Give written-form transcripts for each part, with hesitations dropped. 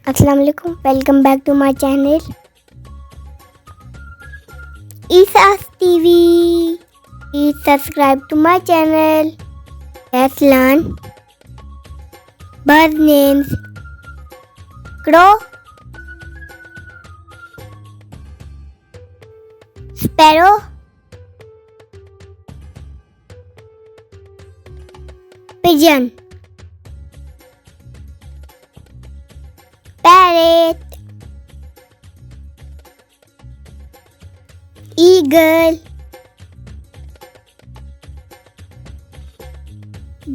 Assalamu alaikum. Welcome back to my channel E.S.S. TV. Please subscribe to my channel. Let's learn bird names. Crow, Sparrow, Pigeon, Parrot, Eagle,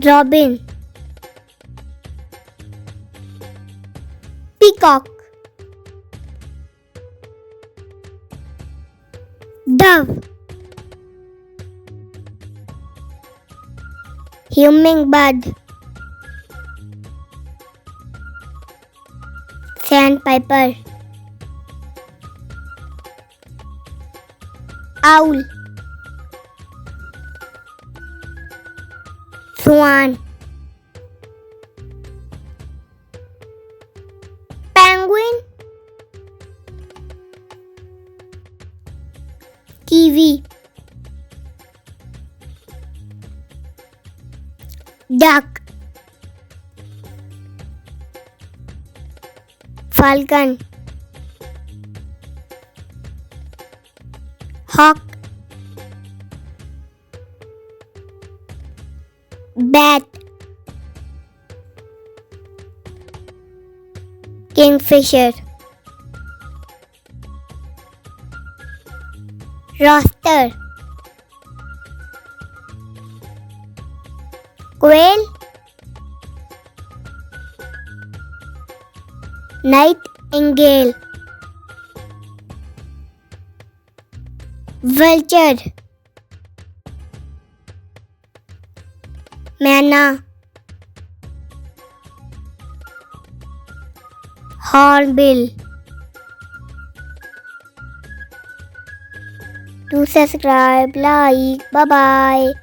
Robin, Peacock, Dove, Hummingbird, Sandpiper, Owl, Swan, Penguin, Kiwi, Duck, Falcon, Hawk, Bat, Kingfisher, Rooster, Quail, Nightingale, Vulture, Manna, Hornbill. Do subscribe, like, bye bye.